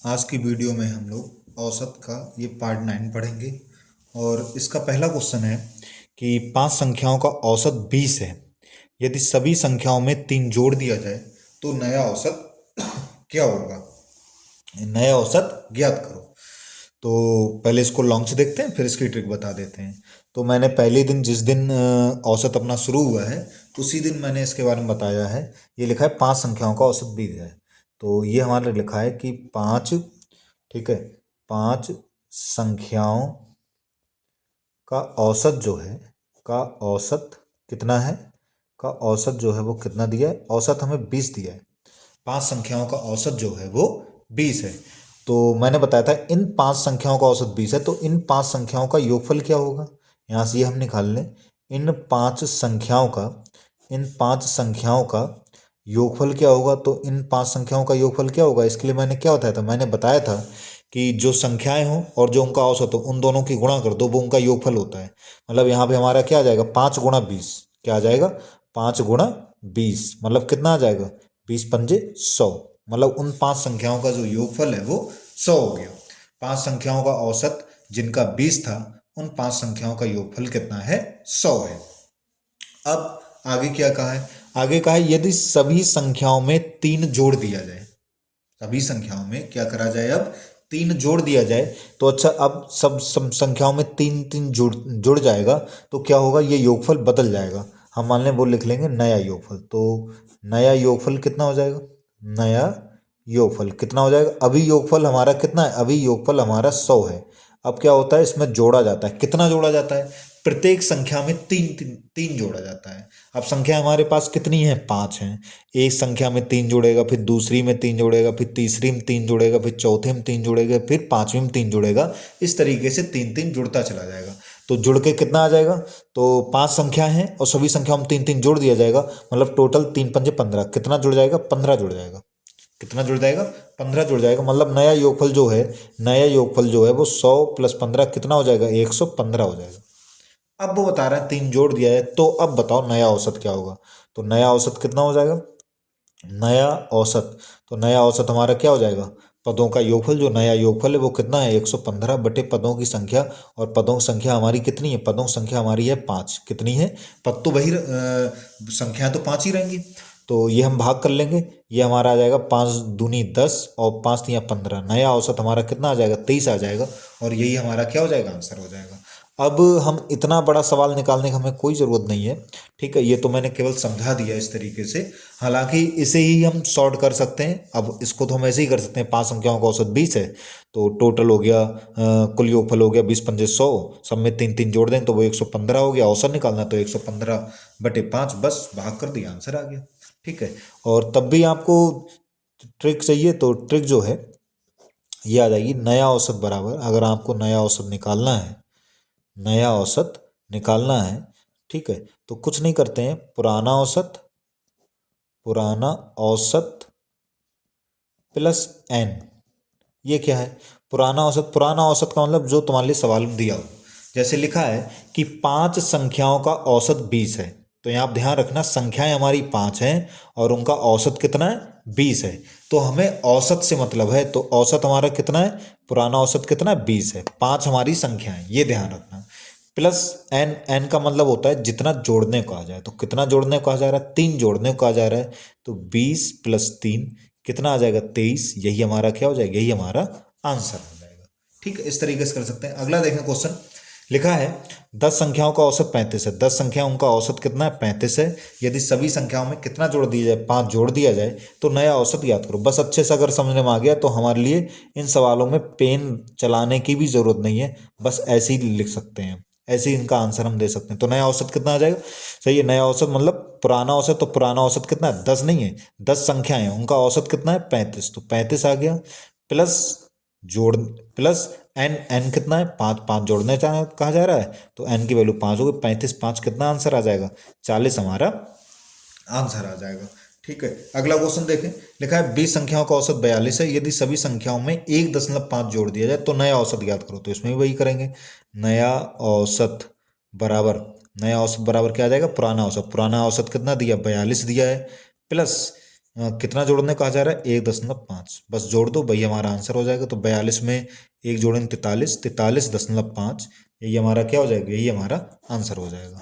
आज की वीडियो में हम लोग औसत का ये पार्ट 9 पढ़ेंगे। और इसका पहला क्वेश्चन है कि 5 संख्याओं का औसत 20 है। यदि सभी संख्याओं में 3 जोड़ दिया जाए तो नया औसत क्या होगा। नया औसत ज्ञात करो। तो पहले इसको लॉन्च देखते हैं, फिर इसकी ट्रिक बता देते हैं। तो मैंने पहले दिन जिस दिन औसत अपना शुरू हुआ है उसी दिन मैंने इसके बारे में बताया है। ये लिखा है 5 संख्याओं का औसत 20 है। तो ये हमारे लिखा है कि 5, ठीक है, 5 संख्याओं का औसत जो है, का औसत कितना है, का औसत जो है वो कितना दिया है, औसत हमें 20 दिया है। 5 संख्याओं का औसत जो है वो 20 है। तो मैंने बताया था इन 5 संख्याओं का औसत 20 है, तो इन 5 संख्याओं का योगफल क्या होगा। यहाँ से ये हम निकाल लें। इन 5 संख्याओं का, इन 5 संख्याओं का योगफल क्या होगा। तो इन 5 संख्याओं का योगफल क्या होगा, इसके लिए मैंने क्या बताया था, मैंने बताया था कि जो संख्याएं हों और जो उनका औसत हो उन दोनों की गुणा कर दो, वो उनका योगफल होता है। मतलब यहाँ पे हमारा क्या आ जाएगा, 5 × 20। क्या आ जाएगा, 5 × 20 मतलब कितना आ जाएगा, 20×5 = 100। मतलब उन 5 संख्याओं का जो योगफल है वो 100 हो गया। 5 संख्याओं का औसत जिनका 20 था, उन 5 संख्याओं का योगफल कितना है, 100 है। अब आगे क्या कहा है, आगे कहा है यदि सभी संख्याओं में 3 जोड़ दिया जाए। सभी संख्याओं में क्या करा जाए, अब 3 जोड़ दिया जाए। तो अच्छा, अब सब संख्याओं में 3 3 जुड़ जुड़ जाएगा तो क्या होगा, ये योगफल बदल जाएगा। हम मान लें वो लिख लेंगे नया योगफल। तो नया योगफल कितना हो जाएगा, नया योगफल कितना हो जाएगा। अभी योगफल हमारा कितना है, अभी योगफल हमारा 100 है। अब क्या होता है, इसमें जोड़ा जाता है। कितना जोड़ा जाता है, प्रत्येक संख्या में तीन तीन तीन जोड़ा जाता है। अब संख्या हमारे पास कितनी है, 5 हैं। एक संख्या में 3 जुड़ेगा, फिर दूसरी में 3 जुड़ेगा, फिर तीसरी में 3 जुड़ेगा, फिर चौथे में 3 जुड़ेगा, फिर पांचवी में 3 जुड़ेगा। इस तरीके से 3 3 जुड़ता चला जाएगा। तो जुड़ के कितना आ जाएगा, तो 5 संख्या हैं और सभी संख्याओं में 3 3 जोड़ दिया जाएगा। मतलब टोटल 3×5 = 15। कितना जुड़ जाएगा, 15 जुड़ जाएगा। कितना जुड़ जाएगा, 15 जुड़ जाएगा। मतलब नया योगफल जो है, नया योगफल जो है वो 100 + 15 कितना हो जाएगा, 115 हो जाएगा। अब वो बता रहा है 3 जोड़ दिया है, तो अब बताओ नया औसत क्या होगा। तो नया औसत कितना हो जाएगा, नया औसत, तो नया औसत हमारा क्या हो जाएगा, पदों का योगफल। जो नया योगफल है वो कितना है, 115 बटे पदों की संख्या। और पदों की संख्या हमारी कितनी है, पदों की संख्या हमारी है 5। कितनी है, पद तो वही संख्या तो 5 ही रहेंगी। तो ये हम भाग कर लेंगे। ये हमारा आ जाएगा 5 दूनी 10 और 5 तियाँ 15। नया औसत हमारा कितना आ जाएगा, 23 आ जाएगा। और यही हमारा क्या हो जाएगा, आंसर हो जाएगा। अब हम इतना बड़ा सवाल निकालने की हमें कोई ज़रूरत नहीं है। ठीक है, ये तो मैंने केवल समझा दिया इस तरीके से। हालांकि इसे ही हम सॉर्ट कर सकते हैं। अब इसको तो हम ऐसे ही कर सकते हैं, 5 संख्याओं का औसत 20 है, तो टोटल हो गया, कुल योगफल हो गया 20×5 = 100। सब में 3 3 जोड़ दें तो वो 115 हो गया। औसत निकालना तो 115/5, बस भाग कर दिया, आंसर आ गया। ठीक है। और तब भी आपको ट्रिक चाहिए तो ट्रिक जो है ये आ जाएगी, नया औसत बराबर, अगर आपको नया औसत निकालना है, नया औसत निकालना है, ठीक है, तो कुछ नहीं करते हैं, पुराना औसत, पुराना औसत प्लस एन। ये क्या है, पुराना औसत। पुराना औसत का मतलब जो तुम्हारे लिए सवाल में दिया हो। जैसे लिखा है कि 5 संख्याओं का औसत 20 है, तो यहाँ आप ध्यान रखना, संख्याएं हमारी 5 हैं और उनका औसत कितना है, 20 है। तो हमें औसत से मतलब है, तो औसत हमारा कितना है, पुराना औसत कितना है, 20 है। 5 हमारी संख्या है, ये ध्यान रखना। प्लस एन, एन का मतलब होता है जितना जोड़ने को आ जाए। तो कितना जोड़ने को आ जा रहा है, 3 जोड़ने को आ जा रहा है। तो 20 + 3 कितना आ जाएगा, 23। यही हमारा क्या हो जाएगा, यही हमारा आंसर हो जाएगा। ठीक है, इस तरीके से कर सकते हैं। अगला देखें क्वेश्चन। लिखा है 10 संख्याओं का औसत 35 है। 10 संख्या, उनका औसत कितना है, 35 है। यदि सभी संख्याओं में कितना जोड़ दिया जाए, 5 जोड़ दिया जाए तो नया औसत ज्ञात करो। बस अच्छे से अगर समझने में आ गया तो हमारे लिए इन सवालों में पेन चलाने की भी जरूरत नहीं है, बस ऐसे ही लिख सकते हैं, ऐसे ही इनका आंसर हम दे सकते हैं। तो नया औसत कितना आ जाएगा, सही है, नया औसत मतलब पुराना औसत। तो पुराना औसत कितना है, 10 नहीं है, 10 संख्याएं हैं, उनका औसत कितना है, 35। तो 35 आ गया। प्लस जोड़, प्लस एन, एन कितना है, 5। 5 जोड़ने कहा जा रहा है, तो एन की वैल्यू 5 होगी। 35 5 कितना आंसर आ जाएगा, 40 हमारा आंसर आ जाएगा। ठीक है, अगला क्वेश्चन देखें। लिखा है 20 संख्याओं का औसत 42 है। यदि सभी संख्याओं में 1.5 जोड़ दिया जाए तो नया औसत ज्ञात करो। तो इसमें भी वही करेंगे, नया औसत बराबर, नया औसत बराबर क्या आ जाएगा, पुराना औसत। पुराना औसत कितना दिया, 42 दिया है। प्लस कितना जोड़ने कहा जा रहा है, 1.5, बस जोड़ दो वही हमारा आंसर हो जाएगा। तो 42 में एक जोड़ेंगे 43, 43.5, यही हमारा क्या हो जाएगा, यही हमारा आंसर हो जाएगा।